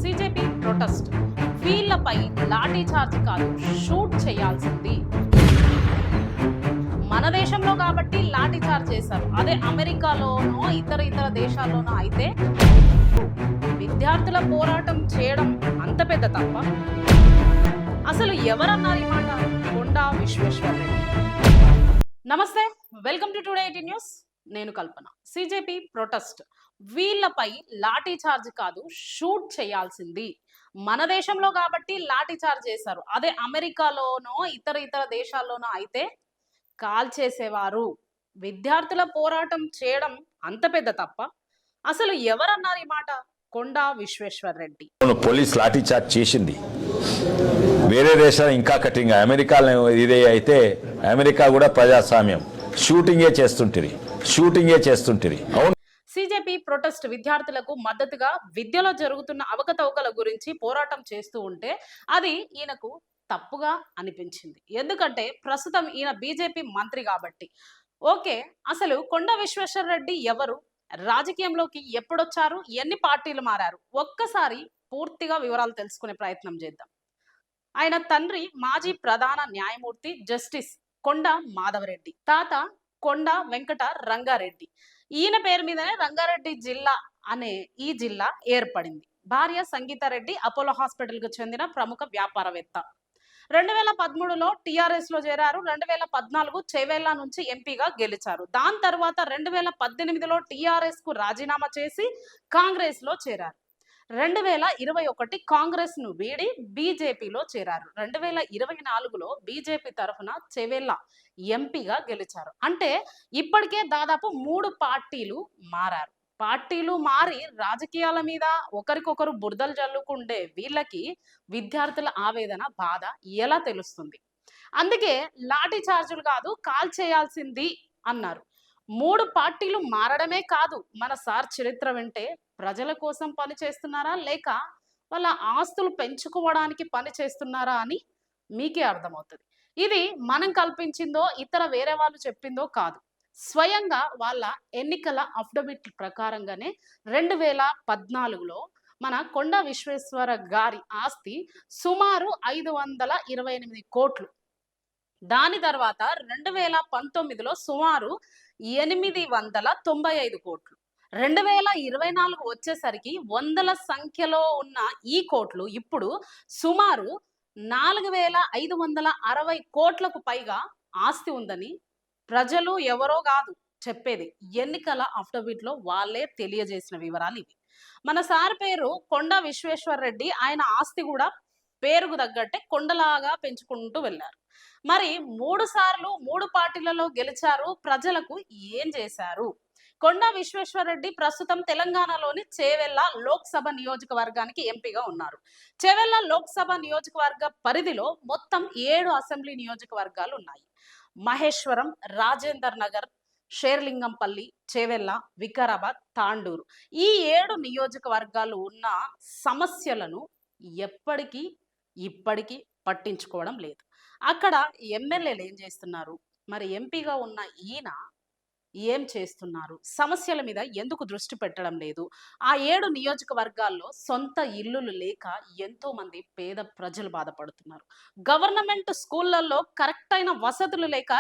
సిజేపీ protest వీళ్లపై lathi charge కాదు shoot చేయాల్సింది. మన దేశంలో కాబట్టి లాఠీ చార్జ్ చేశారు. అదే అమెరికాలోనో ఇతర దేశాల్లోనో అయితే విద్యార్థుల పోరాటం చేయడం అంత పెద్ద తప్ప? అసలు ఎవరన్నారు ఈ మాట? కొండా విశ్వేశ్వరరెడ్డి. నమస్తే, వెల్కమ్ టు టుడే 18 న్యూస్. నేను కల్పన. సిజేపీ ప్రొటెస్ట్ వీళ్లపై లాఠీ చార్జ్ కాదు షూట్ చేయాల్సింది. మన దేశంలో కాబట్టి లాఠీ చార్జ్ చేశారు. అదే అమెరికాలోనో ఇతర దేశాల్లోనో అయితే కాల్ చేసేవారు. విద్యార్థుల పోరాటం చేయడం అంత పెద్ద తప్ప? అసలు ఎవరన్నారు ఈ మాట? కొండా విశ్వేశ్వరరెడ్డి. పోలీస్ లాఠీ చార్జ్ చేసింది. వేరే దేశాలు ఇంకా కఠినంగా, అమెరికాలో ఇదే అయితే అమెరికా కూడా ప్రజాస్వామ్యం షూటింగే చేస్తుంటిరి. అవును. సిజేపీ ప్రొటెస్ట్ విద్యార్థులకు మద్దతుగా విద్యలో జరుగుతున్న అవకతవకల గురించి పోరాటం చేస్తూ ఉంటే అది ఈయనకు తప్పుగా అనిపించింది. ఎందుకంటే ప్రస్తుతం ఈయన బీజేపీ మంత్రి కాబట్టి. ఓకే, అసలు కొండా విశ్వేశ్వరరెడ్డి ఎవరు? రాజకీయంలోకి ఎప్పుడొచ్చారు? ఎన్ని పార్టీలు మారారు? ఒక్కసారి పూర్తిగా వివరాలు తెలుసుకునే ప్రయత్నం చేద్దాం. ఆయన తండ్రి మాజీ ప్రధాన న్యాయమూర్తి జస్టిస్ కొండా మాధవరెడ్డి, తాత కొండా వెంకట రంగారెడ్డి. ఈయన పేరు మీదనే రంగారెడ్డి జిల్లా అనే ఈ జిల్లా ఏర్పడింది. భార్య సంగీతారెడ్డి అపోలో హాస్పిటల్ కు చెందిన ప్రముఖ వ్యాపారవేత్త. 2013లో టిఆర్ఎస్ లో చేరారు. 2014 చేవెళ్ల నుంచి ఎంపీగా గెలిచారు. దాని తర్వాత 2018లో టిఆర్ఎస్ కు రాజీనామా చేసి కాంగ్రెస్ లో చేరారు. 2021 కాంగ్రెస్ ను వీడి బీజేపీలో చేరారు. 2024లో బీజేపీ తరఫున చెవెళ్ళ ఎంపీగా గెలిచారు. అంటే ఇప్పటికే దాదాపు 3 పార్టీలు మారారు. పార్టీలు మారి రాజకీయాల మీద ఒకరికొకరు బురదలు జల్లుకుండే వీళ్ళకి విద్యార్థుల ఆవేదన, బాధ ఎలా తెలుస్తుంది? అందుకే లాఠీ చార్జులు కాదు కాల్ చేయాల్సింది అన్నారు. 3 పార్టీలు మారడమే కాదు, మన సార్ చరిత్ర వింటే ప్రజల కోసం పని చేస్తున్నారా లేక వాళ్ళ ఆస్తులు పెంచుకోవడానికి పని చేస్తున్నారా అని మీకే అర్థమవుతుంది. ఇది మనం కల్పించిందో ఇతర వేరే వాళ్ళు చెప్పిందో కాదు. స్వయంగా వాళ్ళ ఎన్నికల అఫిడవిట్ ప్రకారంగానే 2014లో మన కొండా విశ్వేశ్వర గారి ఆస్తి సుమారు 528 కోట్లు. దాని తర్వాత 2019లో సుమారు 895 కోట్లు. 2024 వచ్చేసరికి వందల సంఖ్యలో ఉన్న ఈ కోట్లు ఇప్పుడు సుమారు 4560 కోట్లకు పైగా ఆస్తి ఉందని ప్రజలు ఎవరో కాదు చెప్పేది, ఎన్నికల అఫిడవిట్ లో వాళ్ళే తెలియజేసిన వివరాలు ఇవి. మన సార్ పేరు కొండా విశ్వేశ్వరరెడ్డి. ఆయన ఆస్తి కూడా పేరుకు తగ్గట్టే కొండలాగా పెంచుకుంటూ వెళ్ళారు. మరి 3 సార్లు 3 పార్టీలలో గెలిచారు. ప్రజలకు ఏం చేశారు? కొండా విశ్వేశ్వరరెడ్డి ప్రస్తుతం తెలంగాణలోని చేవెళ్ల లోక్సభ నియోజకవర్గానికి ఎంపీగా ఉన్నారు. చేవెళ్ల లోక్సభ నియోజకవర్గ పరిధిలో మొత్తం 7 అసెంబ్లీ నియోజకవర్గాలు ఉన్నాయి. మహేశ్వరం, రాజేందర్ నగర్, షేర్లింగంపల్లి, చేవెళ్ల, వికారాబాద్, తాండూరు, ఈ 7 నియోజకవర్గాలు ఉన్న సమస్యలను ఎప్పటికీ ఇప్పటికీ పట్టించుకోవడం లేదు. అక్కడ ఎమ్మెల్యేలు ఏం చేస్తున్నారు? మరి ఎంపీగా ఉన్న ఈయన ఏం చేస్తున్నారు? సమస్యల మీద ఎందుకు దృష్టి పెట్టడం లేదు? ఆ 7 నియోజకవర్గాల్లో సొంత ఇల్లులు లేక ఎంతో మంది పేద ప్రజలు బాధపడుతున్నారు. గవర్నమెంట్ స్కూళ్ళల్లో కరెక్ట్ అయిన వసతులు లేక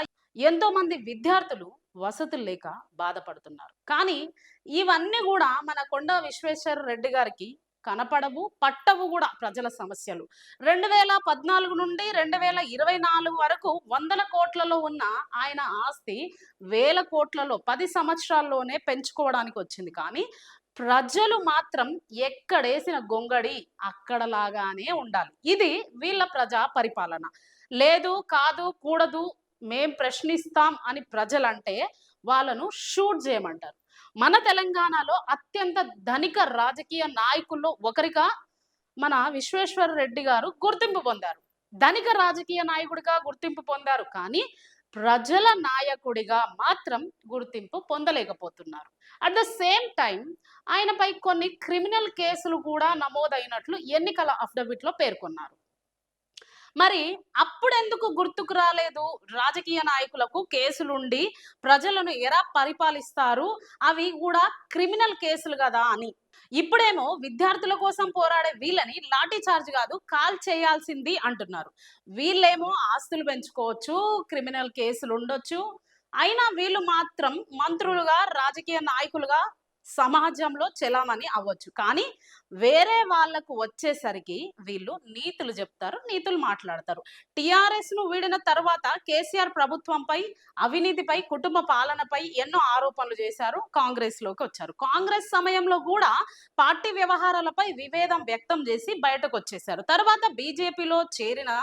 ఎంతో మంది విద్యార్థులు వసతులు లేక బాధపడుతున్నారు. కానీ ఇవన్నీ కూడా మన కొండా విశ్వేశ్వరరెడ్డి గారికి కనపడవు, పట్టవు కూడా ప్రజల సమస్యలు. 2014 నుండి 2024 వరకు 100 కోట్లలో ఉన్న ఆయన ఆస్తి 1000 కోట్లలో 10 సంవత్సరాల్లోనే పెంచుకోవడానికి వచ్చింది. కానీ ప్రజలు మాత్రం ఎక్కడేసిన గొంగడి అక్కడలాగానే ఉండాలి. ఇది వీళ్ళ ప్రజా పరిపాలన. లేదు, కాదు, కూడదు, మేం ప్రశ్నిస్తాం అని ప్రజలంటే వాళ్ళను షూట్ చేయమంటారు. మన తెలంగాణలో అత్యంత ధనిక రాజకీయ నాయకుల్లో ఒకరిగా మన విశ్వేశ్వరరెడ్డి గారు గుర్తింపు పొందారు. ధనిక రాజకీయ నాయకుడిగా గుర్తింపు పొందారు, కానీ ప్రజల నాయకుడిగా మాత్రం గుర్తింపు పొందలేకపోతున్నారు. అట్ ద సేమ్ టైం ఆయనపై కొన్ని క్రిమినల్ కేసులు కూడా నమోదైనట్లు ఎన్నికల అఫిడవిట్ లో పేర్కొన్నారు. మరి అప్పుడెందుకు గుర్తుకు రాలేదు రాజకీయ నాయకులకు కేసులుండి ప్రజలను ఎలా పరిపాలిస్తారు, అవి కూడా క్రిమినల్ కేసులు కదా అని? ఇప్పుడేమో విద్యార్థుల కోసం పోరాడే వీళ్ళని లాఠీ చార్జ్ కాదు కాల్ చేయాల్సింది అంటున్నారు. వీళ్ళేమో ఆస్తులు పెంచుకోవచ్చు, క్రిమినల్ కేసులు ఉండొచ్చు, అయినా వీళ్ళు మాత్రం మంత్రులుగా రాజకీయ నాయకులుగా సమాజంలో చెలామణి అవ్వచ్చు. కానీ వేరే వాళ్ళకు వచ్చేసరికి వీళ్ళు నీతులు చెప్తారు, నీతులు మాట్లాడతారు. టిఆర్ఎస్ ను వీడిన తర్వాత కేసీఆర్ ప్రభుత్వంపై, అవినీతిపై, కుటుంబ పాలనపై ఎన్నో ఆరోపణలు చేశారు. కాంగ్రెస్ లోకి వచ్చారు. కాంగ్రెస్ సమయంలో కూడా పార్టీ వ్యవహారాలపై విభేదం వ్యక్తం చేసి బయటకు వచ్చేశారు. తర్వాత బీజేపీలో చేరిన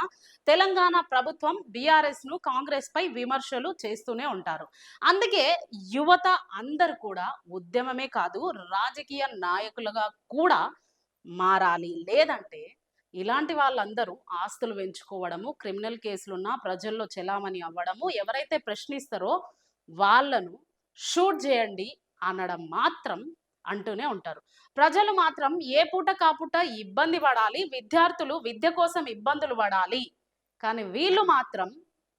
తెలంగాణ ప్రభుత్వం బీఆర్ఎస్ ను కాంగ్రెస్ పై విమర్శలు చేస్తూనే ఉంటారు. అందుకే యువత అందరు కూడా ఉద్యమమే కాదు రాజకీయ నాయకులుగా కూడా మారాలి. లేదంటే ఇలాంటి వాళ్ళందరూ ఆస్తులు పెంచుకోవడము, క్రిమినల్ కేసులున్న ప్రజల్లో చెలామణి అవ్వడము, ఎవరైతే ప్రశ్నిస్తారో వాళ్ళను షూట్ చేయండి అనడం మాత్రం అంటూనే ఉంటారు. ప్రజలు మాత్రం ఏ పూట కాపుట ఇబ్బంది పడాలి, విద్యార్థులు విద్య కోసం ఇబ్బందులు పడాలి, కానీ వీళ్ళు మాత్రం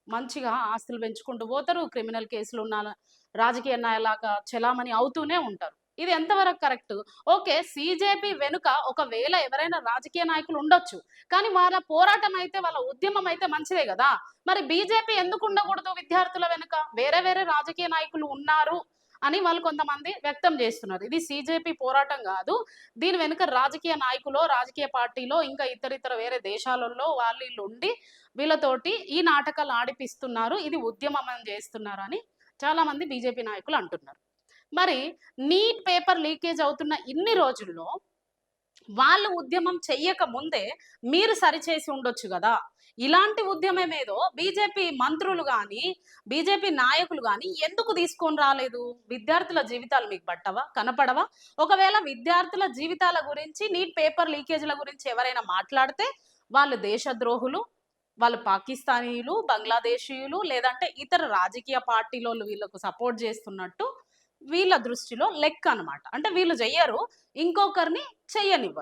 మంచిగా ఆస్తులు పెంచుకుంటూ పోతారు, క్రిమినల్ కేసులు ఉన్న రాజకీయ నాయలాగా చెలామణి అవుతూనే ఉంటారు. ఇది ఎంతవరకు కరెక్ట్? ఓకే, సీజేపీ వెనుక ఒకవేళ ఎవరైనా రాజకీయ నాయకులు ఉండొచ్చు, కానీ వాళ్ళ పోరాటం అయితే, వాళ్ళ ఉద్యమం అయితే మంచిదే కదా. మరి బీజేపీ ఎందుకు ఉండకూడదు విద్యార్థుల వెనుక? వేరే వేరే రాజకీయ నాయకులు ఉన్నారు అని వాళ్ళు కొంతమంది వ్యక్తం చేస్తున్నారు. ఇది సీజేపీ పోరాటం కాదు, దీని వెనుక రాజకీయ నాయకులు, రాజకీయ పార్టీలో, ఇంకా ఇతర వేరే దేశాలలో వాళ్ళు వీళ్ళు ఉండి వీళ్ళతోటి ఈ నాటకాలు ఆడిపిస్తున్నారు, ఇది ఉద్యమం అని చేస్తున్నారు అని చాలా మంది బీజేపీ నాయకులు అంటున్నారు. మరి నీట్ పేపర్ లీకేజ్ అవుతున్న ఇన్ని రోజుల్లో వాళ్ళు ఉద్యమం చెయ్యక ముందే మీరు సరిచేసి ఉండొచ్చు కదా. ఇలాంటి ఉద్యమం ఏదో బీజేపీ మంత్రులు కానీ, బీజేపీ నాయకులు కానీ ఎందుకు తీసుకొని రాలేదు? విద్యార్థుల జీవితాలు మీకు పట్టవా, కనపడవా? ఒకవేళ విద్యార్థుల జీవితాల గురించి, నీట్ పేపర్ లీకేజ్ల గురించి ఎవరైనా మాట్లాడితే వాళ్ళు దేశద్రోహులు, వాళ్ళు పాకిస్తానీయులు, బంగ్లాదేశీయులు, లేదంటే ఇతర రాజకీయ పార్టీలో వీళ్ళకు సపోర్ట్ చేస్తున్నట్టు వీళ్ళ దృష్టిలో లెక్క అన్నమాట. అంటే వీళ్ళు చెయ్యరు, ఇంకొకరిని చెయ్యనివ్వరు.